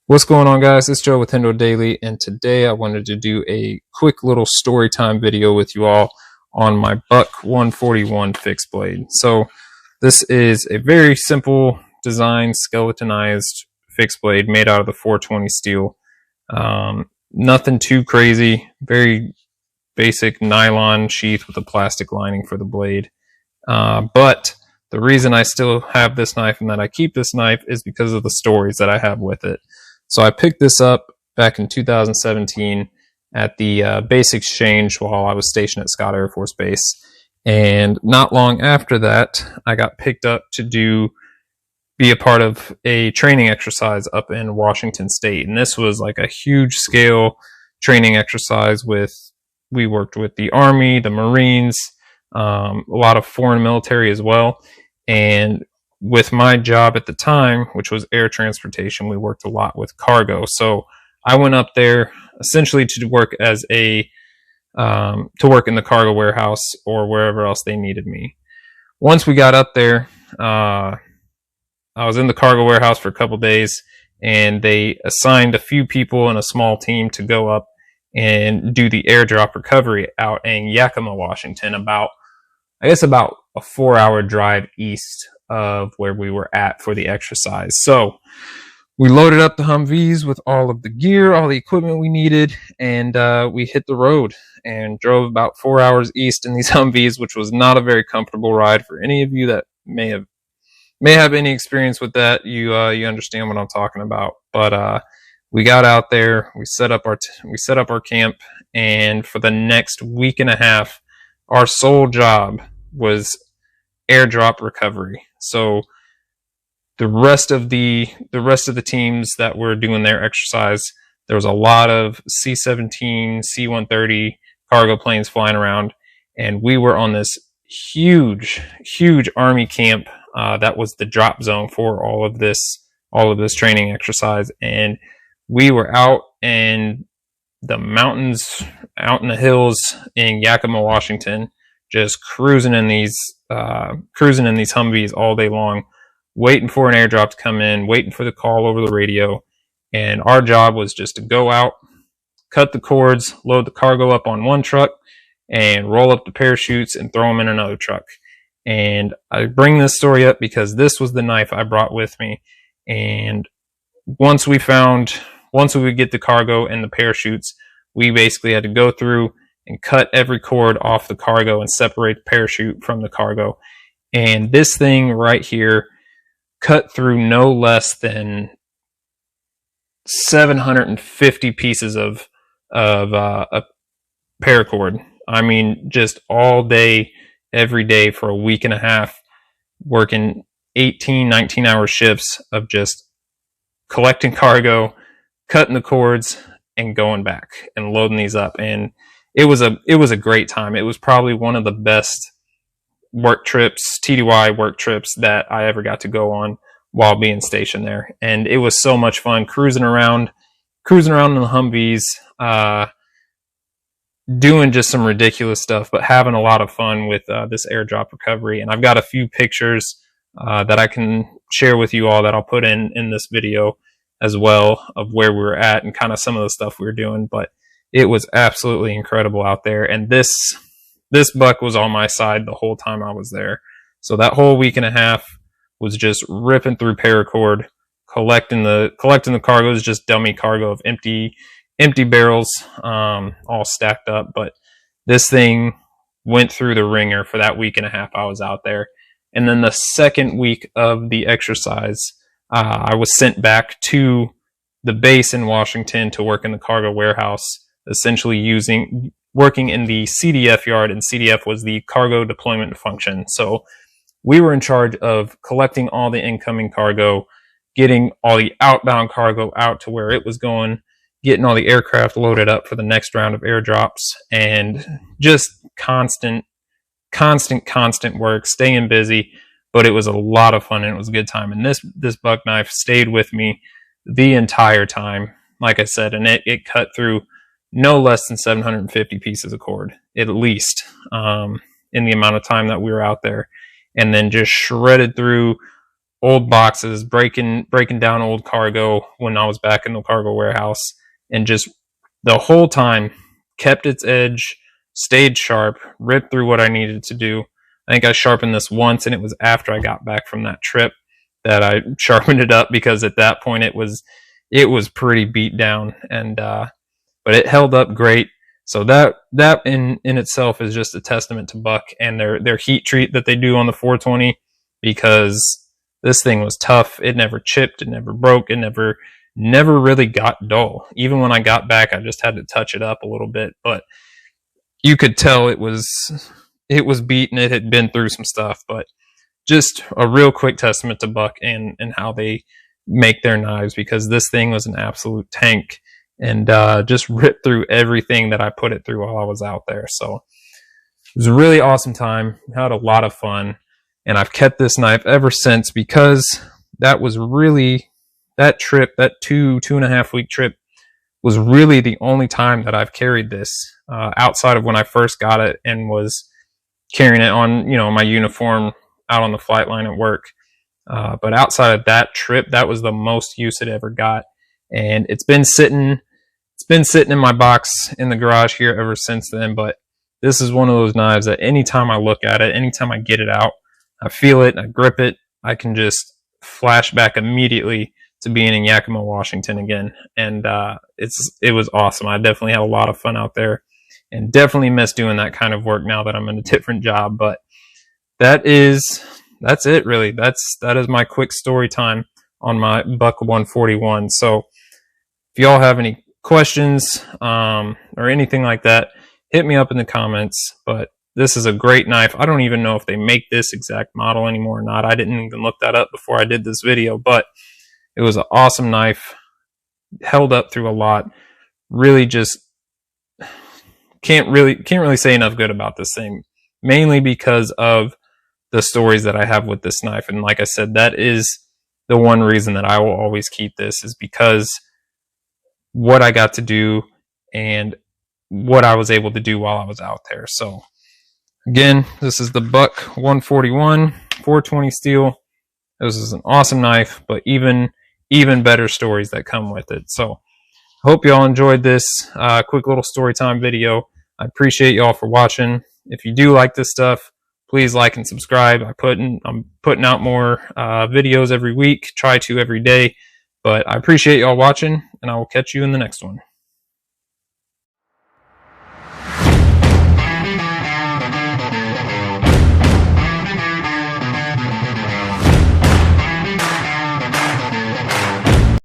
What's going on, guys? It's Joe with Hendo Daily, and today I wanted to do a quick little story time video with you all on my Buck 141 fixed blade. So this is a very simple design, skeletonized fixed blade made out of the 420 steel. Nothing too crazy, very basic nylon sheath with a plastic lining for the blade. But the reason I still have this knife and that I keep this knife is because of the stories that I have with it. So I picked this up back in 2017 at the base exchange while I was stationed at Scott Air Force Base. And not long after that, I got picked up to be a part of a training exercise up in Washington State. And this was like a huge scale training exercise we worked with the Army, the Marines, a lot of foreign military as well. And with my job at the time, which was air transportation, we worked a lot with cargo. So I went up there essentially to work as to work in the cargo warehouse or wherever else they needed me. Once we got up there, I was in the cargo warehouse for a couple days, and they assigned a few people in a small team to go up and do the airdrop recovery out in Yakima, Washington, about a 4-hour drive east of where we were at for the exercise. So we loaded up the Humvees with all of the gear, all the equipment we needed, and we hit the road and drove about 4 hours east in these Humvees, which was not a very comfortable ride. For any of you that may have any experience with that, you understand what I'm talking about. But we got out there, we set up our camp, and for the next week and a half, our sole job was airdrop recovery. So the rest of the teams that were doing their exercise, there was a lot of C-17, C-130 cargo planes flying around, and we were on this huge Army camp that was the drop zone for all of this training exercise. And we were out in the mountains, out in the hills in Yakima, Washington, just cruising in these Humvees all day long, waiting for an airdrop to come in, waiting for the call over the radio. And our job was just to go out, cut the cords, load the cargo up on one truck, and roll up the parachutes and throw them in another truck. And I bring this story up because this was the knife I brought with me. And once we would get the cargo and the parachutes, we basically had to go through and cut every cord off the cargo and separate the parachute from the cargo. And this thing right here cut through no less than 750 pieces of paracord. I mean, just all day, every day for a week and a half, working 18, 19-hour shifts of just collecting cargo, cutting the cords, and going back and loading these up. And it was a great time. It was probably one of the best work trips, TDY work trips, that I ever got to go on while being stationed there. And it was so much fun cruising around in the Humvees, doing just some ridiculous stuff, but having a lot of fun with this airdrop recovery. And I've got a few pictures that I can share with you all that I'll put in this video as well, of where we were at and kind of some of the stuff we were doing. But it was absolutely incredible out there. And this buck was on my side the whole time I was there. So that whole week and a half was just ripping through paracord, collecting the cargoes, just dummy cargo of empty barrels, all stacked up. But this thing went through the ringer for that week and a half I was out there. And then the second week of the exercise, I was sent back to the base in Washington to work in the cargo warehouse, essentially working in the CDF yard, and CDF was the cargo deployment function. So we were in charge of collecting all the incoming cargo, getting all the outbound cargo out to where it was going, getting all the aircraft loaded up for the next round of airdrops, and just constant work, staying busy. But it was a lot of fun and it was a good time. And this buck knife stayed with me the entire time, like I said, and it cut through no less than 750 pieces of cord, at least, in the amount of time that we were out there. And then just shredded through old boxes, breaking down old cargo when I was back in the cargo warehouse, and just the whole time kept its edge, stayed sharp, ripped through what I needed to do. I think I sharpened this once, and it was after I got back from that trip that I sharpened it up, because at that point it was pretty beat down, and but it held up great. So that in itself is just a testament to Buck and their heat treat that they do on the 420, because this thing was tough. It never chipped, it never broke, it never really got dull. Even when I got back, I just had to touch it up a little bit, but you could tell it was beaten. It had been through some stuff. But just a real quick testament to Buck and how they make their knives, because this thing was an absolute tank, and just ripped through everything that I put it through while I was out there. So it was a really awesome time. We had a lot of fun, and I've kept this knife ever since, because that was really, that trip, that 2.5 week trip, was really the only time that I've carried this, outside of when I first got it and was carrying it on, my uniform out on the flight line at work. But outside of that trip, that was the most use it ever got. And it's been sitting in my box in the garage here ever since then. But this is one of those knives that anytime I look at it, anytime I get it out, I feel it, I grip it, I can just flash back immediately to being in Yakima, Washington again. And it was awesome. I definitely had a lot of fun out there, and definitely miss doing that kind of work now that I'm in a different job. But that's it, really. That is my quick story time on my Buck 141. So if y'all have any questions or anything like that, hit me up in the comments. But this is a great knife. I don't even know if they make this exact model anymore or not. I didn't even look that up before I did this video, but it was an awesome knife. Held up through a lot. Really just can't really say enough good about this thing, mainly because of the stories that I have with this knife. And like I said, that is the one reason that I will always keep this, is because what I got to do and what I was able to do while I was out there. So again, this is the Buck 141 420 steel. This is an awesome knife, but even better stories that come with it. So I hope y'all enjoyed this quick little story time video. I appreciate y'all for watching. If you do like this stuff, please like and subscribe. I'm putting out more videos every week, try to every day. But I appreciate y'all watching, and I will catch you in the next one.